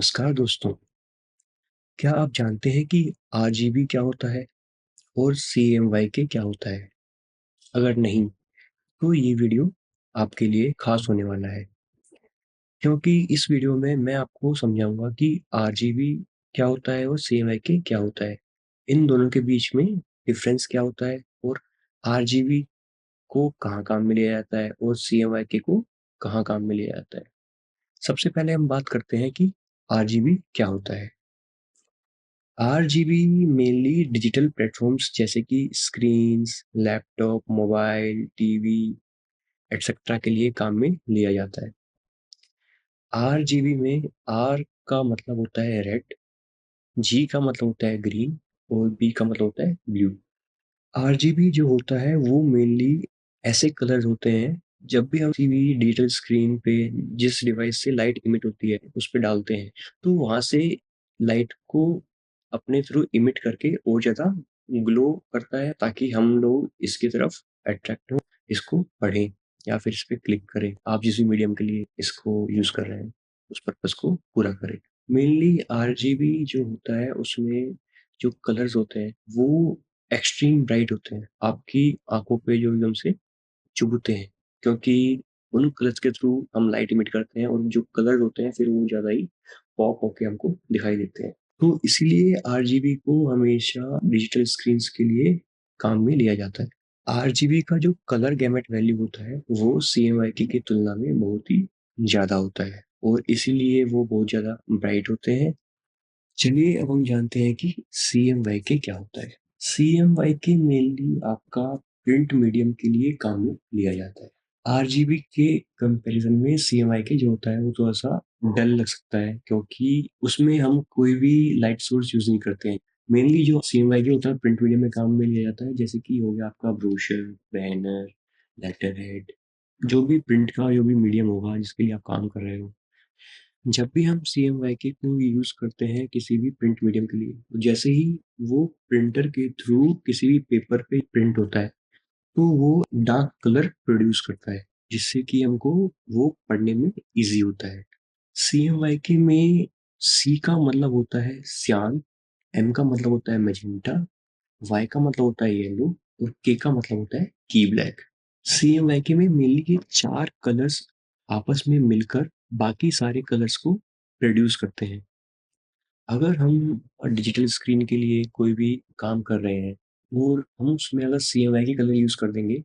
नमस्कार दोस्तों, क्या आप जानते हैं कि आरजीबी क्या होता है और सीएमवाईके क्या होता है? अगर नहीं, तो ये वीडियो आपके लिए खास होने वाला है, क्योंकि इस वीडियो में मैं आपको समझाऊँगा कि आरजीबी क्या होता है और सीएमवाईके क्या होता है। इन दोनों के बीच में डिफरेंस क्या होता है और आरजीबी को कहाँ काम में लिया जाता है और सीएमवाईके को कहाँ काम में लिया जाता है। सबसे पहले हम बात करते हैं कि आरजीबी क्या होता है। आरजीबी मेनली डिजिटल प्लेटफ़ॉर्म्स जैसे कि screens, laptop, mobile, TV etcetera के लिए काम में लिया जाता है। आरजीबी में आर का मतलब होता है रेड, जी का मतलब होता है ग्रीन और बी का मतलब होता है ब्लू। आरजीबी जो होता है वो मेनली ऐसे कलर्स होते हैं, जब भी हम किसी भी डिजिटल स्क्रीन पे जिस डिवाइस से लाइट इमिट होती है उस पे डालते हैं, तो वहाँ से लाइट को अपने थ्रू इमिट करके और ज़्यादा ग्लो करता है, ताकि हम लोग इसकी तरफ अट्रैक्ट हों, इसको पढ़ें या फिर इस पे क्लिक करें। आप जिस भी मीडियम के लिए इसको यूज़ कर रहे हैं, उस पर्पज़ को पूरा करें। मेनली आरजीबी जो होता है उसमें जो कलर्स होते हैं वो एक्सट्रीम ब्राइट होते हैं। आपकी आँखों पे जो एकदम से चुभते हैं, क्योंकि उन कलर्स के थ्रू हम लाइट इमिट करते हैं और जो कलर्स होते हैं फिर वो ज़्यादा ही पॉप होके हमको दिखाई देते हैं। तो इसीलिए आरजीबी को हमेशा डिजिटल स्क्रीन्स के लिए काम में लिया जाता है। आरजीबी का जो कलर गैमेट वैल्यू होता है वो सीएमवाईके की तुलना में बहुत ही ज़्यादा होता है और इसीलिए वो बहुत ज़्यादा ब्राइट होते हैं। चलिए अब हम जानते हैं कि सीएमवाईके क्या होता है। सीएमवाईके मेनली आपका प्रिंट मीडियम के लिए काम में लिया जाता है। आरजीबी के कंपैरिजन में सीएमवाईके जो होता है वो थोड़ा-सा डल लग सकता है, क्योंकि उसमें हम कोई भी लाइट सोर्स यूज़ नहीं करते हैं। मेनली जो सीएमवाईके होता है प्रिंट मीडियम में काम में लिया जाता है, जैसे कि हो गया आपका ब्रोशर, बैनर, लेटर हेड, जो भी प्रिंट का जो भी मीडियम होगा जिसके लिए आप काम कर रहे हो। जब भी हम सीएमवाईके को यूज़ करते हैं किसी भी प्रिंट मीडियम के लिए, तो जैसे ही वो प्रिंटर के थ्रू किसी भी पेपर पे प्रिंट होता है, तो वो डार्क कलर प्रोड्यूस करता है, जिससे कि हमको वो पढ़ने में ईज़ी होता है। सीएमवाईके में सी का मतलब होता है सियान, एम का मतलब होता है मैजेंटा, वाई का मतलब होता है येलो और के का मतलब होता है की ब्लैक। सीएमवाईके में मेनली ये 4 कलर्स आपस में मिलकर बाकी सारे कलर्स को प्रोड्यूस करते हैं। अगर हम डिजिटल स्क्रीन के लिए कोई भी काम कर रहे हैं और हम उसमें अगर सीएमवाईके कलर यूज़ कर देंगे,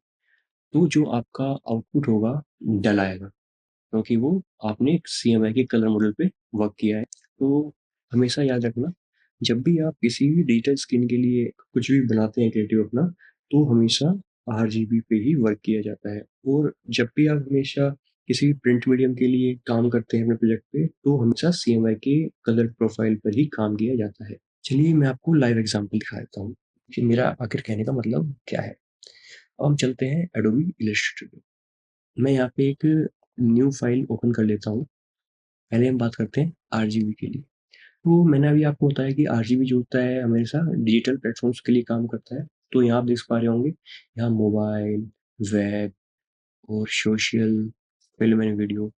तो जो आपका आउटपुट होगा डल आएगा, क्योंकि वो आपने सीएमवाईके कलर मॉडल पे वर्क किया है। तो हमेशा याद रखना, जब भी आप किसी भी डिजिटल स्क्रीन के लिए कुछ भी बनाते हैं क्रिएटिव अपना, तो हमेशा आरजीबी पे ही वर्क किया जाता है। और जब भी आप हमेशा किसी भी प्रिंट मीडियम के लिए काम करते हैं अपने प्रोजेक्ट पे, तो हमेशा सीएमवाईके कलर प्रोफाइल पर ही काम किया जाता है। चलिए मैं आपको लाइव एग्ज़ाम्पल दिखा देता हूँ कि मेरा आखिर कहने का मतलब क्या है। अब हम चलते हैं एडोबी इलस्ट्रेटर पे। मैं यहाँ पे एक न्यू फाइल ओपन कर लेता हूँ। पहले हम बात करते हैं आरजीबी के लिए। तो मैंने अभी आपको बताया कि आरजीबी जो होता है हमेशा डिजिटल प्लेटफ़ॉर्म्स के लिए काम करता है। तो यहाँ आप देख पा रहे होंगे, यहाँ मोबाइल, वेब और सोशल, फ़िल्म एंड वीडियो,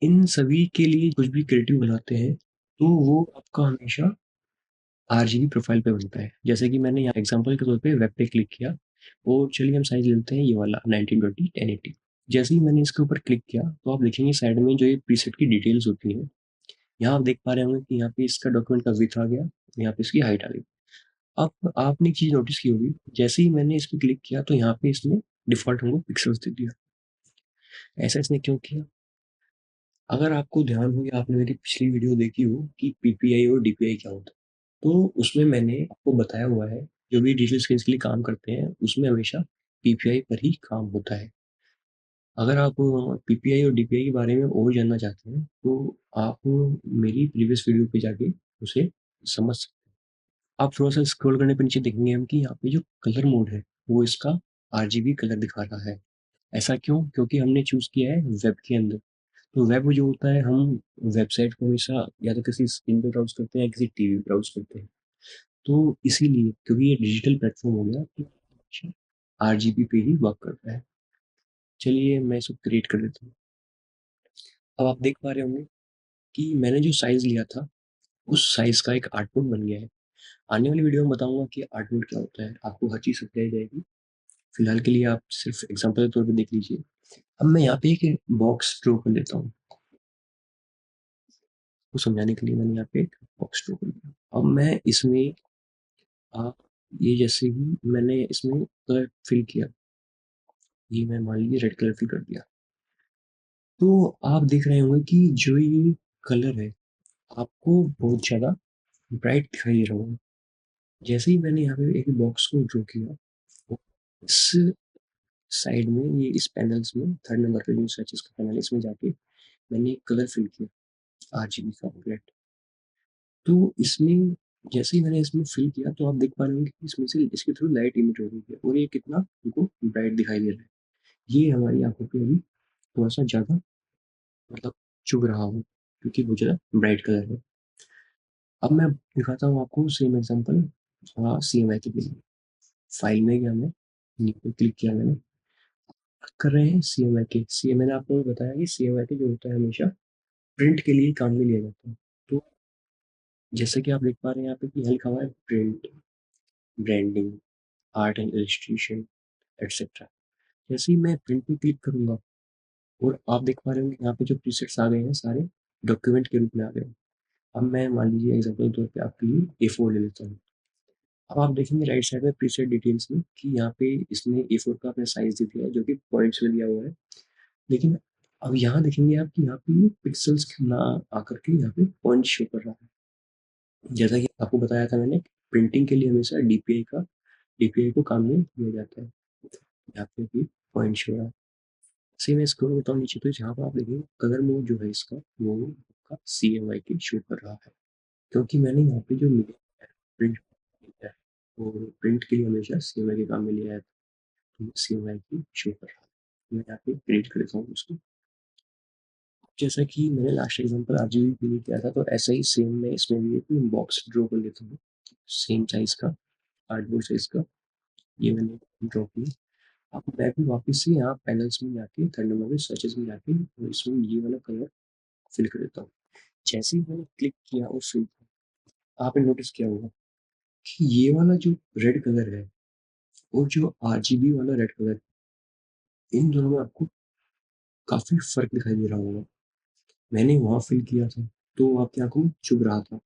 इन सभी के लिए कुछ भी क्रिएटिव बनाते हैं, तो वो आपका हमेशा आरजीबी प्रोफ़ाइल पे बनता है। जैसे कि मैंने यहाँ एग्ज़ाम्पल के तौर पे वेब पे क्लिक किया और चलिए हम साइज़ लेते हैं ये वाला 1920 1080। जैसे ही मैंने इसके ऊपर क्लिक किया, तो आप देखेंगे साइड में जो ये प्रीसेट की डिटेल्स होती हैं, यहाँ आप देख पा रहे होंगे कि यहाँ पे इसका डॉक्यूमेंट का विड्थ आ गया, यहाँ पे इसकी हाइट आ गई। अब आपने एक चीज़ नोटिस की होगी, जैसे ही मैंने इस पे क्लिक किया तो यहाँ पे इसने डिफ़ॉल्ट हमको पिक्सेल्स दे दिया। ऐसा इसने क्यों किया? अगर आपको ध्यान हो या आपने मेरी पिछली वीडियो देखी हो कि पीपीआई और डीपीआई क्या होता है, तो उसमें मैंने आपको बताया हुआ है, जो भी डिजिटल स्क्रीन्स के लिए काम करते हैं, उसमें हमेशा पीपीआई पर ही काम होता है। अगर आप पीपीआई और डीपीआई के बारे में और जानना चाहते हैं, तो आप मेरी प्रीवियस वीडियो पे जाके उसे समझ सकते हैं। आप थोड़ा-सा स्क्रॉल करने पे नीचे देखेंगे हम कि यहाँ पे जो कलर मोड है, वो इसका आरजीबी कलर दिखा रहा है। ऐसा क्यों? क्योंकि हमने चूज़ किया है वेब के अंदर। तो वेब जो होता है, हम वेबसाइट को हमेशा या तो किसी स्क्रीन पे ब्राउज़ करते हैं या किसी टीवी पे ब्राउज़ करते हैं। तो इसीलिए, क्योंकि ये डिजिटल प्लेटफ़ॉर्म हो गया, तो हमेशा आरजीबी पे ही वर्क करता है। चलिए मैं इसको क्रिएट कर देता हूँ। अब आप देख पा रहे होंगे कि मैंने जो साइज़ लिया था, उस साइज़ का एक आर्टबोर्ड बन गया है। आने वाली वीडियो में बताऊँगा कि आर्टबोर्ड क्या होता है, आपको हर चीज़ समझाई जाएगी। फिलहाल के लिए आप सिर्फ़ एग्ज़ाम्पल के तौर पे देख लीजिए। अब मैं यहाँ पे एक बॉक्स ड्रॉ कर लेता हूँ, वो समझाने के लिए मैंने यहाँ पे एक बॉक्स ड्रॉ कर लिया। अब मैं इसमें अ, ये जैसे ही मैंने इसमें कलर फिल किया, ये मैं मान लीजिए रेड कलर फिल कर दिया। तो आप देख रहे होंगे कि जो ये कलर है, आपको बहुत ज़्यादा ब्राइट दिखाई दे रहा होगा। जैसे ही मैंने यहाँ पे एक बॉक्स को ड्रॉ किया, तो इस साइड में ये इस पैनल्स में 3rd नंबर पे जो स्विचेस का पैनल है, इसमें जाके मैंने एक कलर फिल किया आरजीबी का रेड। तो इसमें जैसे ही मैंने इसमें फिल किया तो आप देख पा रहे होंगे कि इसमें से इसके थ्रू लाइट इमिट हो रही है और ये कितना हमको ब्राइट दिखाई दे रहा है। ये हमारी आँखों पे अभी थोड़ा-सा ज़्यादा मतलब चुभ रहा हो क्योंकि वो ज़्यादा ब्राइट कलर है। अब मैं दिखाता हूँ आपको सेम एग्ज़ाम्पल सीएमवाई के लिए। फाइल में गया मैं, नीचे क्लिक किया मैंने, कर रहे हैं सीएमवाई के। सी मैंने आपको बताया कि सीएमवाई के जो होता है हमेशा प्रिंट के लिए काम में लिया जाता है। तो जैसे कि आप देख पा रहे हैं यहाँ पे कि यहाँ लिखा हुआ है print, branding, art and illustration etcetera. जैसे ही मैं प्रिंट पे क्लिक करूँगा और आप देख पा रहे होंगे यहाँ पे जो प्रीसेट्स आ गए हैं सारे डॉक्यूमेंट के रूप में आ गए हैं। अब मैं मान लीजिए एग्ज़ाम्पल के तौर पे आपके लिए ए4 ले लेता हूँ। अब आप देखेंगे राइट साइड में प्रीसेट डिटेल्स में कि यहाँ पे इसने ए4 का अपना साइज़ दे दिया है जो कि पॉइंट्स में दिया हुआ है। लेकिन अब यहाँ देखेंगे आप कि यहाँ पे ये पिक्सेल्स ना आकर के यहाँ पे पॉइंट शो कर रहा है। जैसा कि आपको बताया था मैंने प्रिंटिंग के लिए हमेशा डीपीआई को काम में लिया जाता है। यहाँ पे भी पॉइंट शो हो रहा है। सेम मैं स्क्रॉल करता हूँ नीचे तो जहाँ पर आप देखेंगे कलर मोड जो है इसका वो आपका सीएमवाई की शो कर रहा है। क्योंकि मैंने यहाँ पे जो मीडिया है प्रिंट है और प्रिंट के लिए हमेशा सीएमवाई के काम में लिया है तो सीएमवाई की शो कर रहा है। मैं यहाँ पे प्रिंट कर देता हूँ उसको। जैसा कि मैंने लास्ट एग्जांपल आरजीबी के लिए किया था तो ऐसा ही सेम मैं इसमें भी एक बॉक्स ड्रॉ कर लेता हूँ सेम साइज का कार्डबोर्ड साइज का। ये मैंने ड्रॉ किया। अब मैं भी वापस से यहाँ पैनल्स में जाके थर्ड नंबर में सर्चेस में जाके और इसमें ये वाला कलर फिल कर देता हूँ। जैसे ही मैंने क्लिक किया और फिल किया आपने नोटिस किया होगा कि ये वाला जो रेड कलर है और जो आरजीबी वाला रेड कलर इन दोनों में आपको काफी फर्क दिखाई दे रहा होगा। मैंने वहां फिल किया था तो आपकी आंखों में चुभ रहा था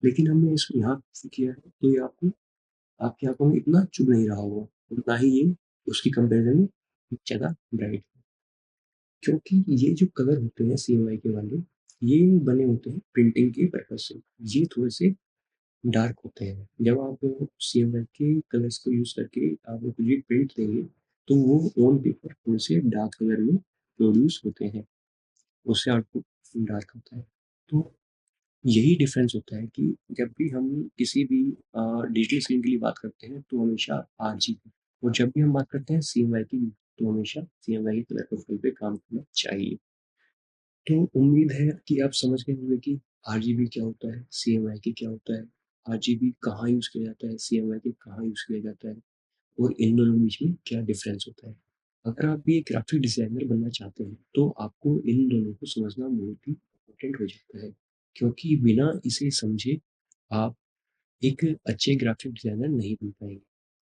लेकिन हमने इसको यहाँ फिल किया है तो ये आपको आपकी आंखों में इतना चुभ नहीं रहा होगा और ना ही ये उसकी कंपेरिजन में ज्यादा ब्राइट है। क्योंकि ये जो कलर होते हैं सीएमवाई के वाले ये बने होते हैं प्रिंटिंग के पर्पज से। ये थोड़े से डार्क होते हैं। जब आप सीएमवाई के कलर्स को यूज करके आप कुछ भी प्रिंट देंगे तो वो ऑन पेपर थोड़े से डार्क कलर में प्रोड्यूस होते हैं। उससे आउटपुट डार्क होता है। तो यही डिफरेंस होता है कि जब भी हम किसी भी डिजिटल स्क्रीन के लिए बात करते हैं तो हमेशा आरजीबी और जब भी हम बात करते हैं सीएमवाई की तो हमेशा सीएमवाई कलर प्रोफाइल पे काम करना चाहिए। तो उम्मीद है कि आप समझ गए होंगे कि आरजीबी क्या होता है, सीएमवाई क्या होता है, आरजीबी कहाँ यूज़ किया जाता है, सीएमवाई कहाँ यूज़ किया जाता है और इन दोनों के बीच में क्या डिफरेंस होता है। अगर आप भी एक ग्राफिक डिज़ाइनर बनना चाहते हैं, तो आपको इन दोनों को समझना बहुत ही इम्पोर्टेंट हो जाता है, क्योंकि बिना इसे समझे आप एक अच्छे ग्राफिक डिज़ाइनर नहीं बन पाएँगे।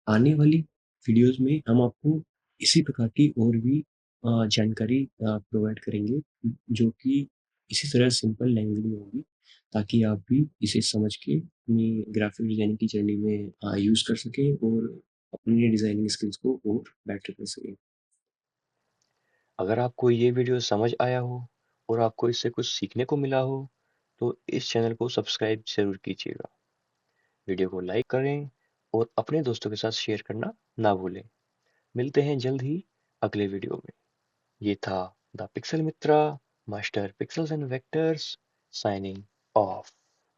आने वाली वीडियोज़ में हम आपको इसी प्रकार की और भी जानकारी प्रोवाइड करेंगे जो कि इसी तरह सिंपल लैंग्वेज में होगी ताकि आप भी इसे समझ के अपनी ग्राफिक डिज़ाइनिंग की जर्नी में यूज़ कर सकें और अपनी डिज़ाइनिंग स्किल्स को और बेटर कर सकें। अगर आपको ये वीडियो समझ आया हो और आपको इससे कुछ सीखने को मिला हो तो इस चैनल को सब्सक्राइब जरूर कीजिएगा। वीडियो को लाइक करें और अपने दोस्तों के साथ शेयर करना ना भूलें। मिलते हैं जल्द ही अगले वीडियो में। ये था the pixel Mitra master pixels and vectors signing off.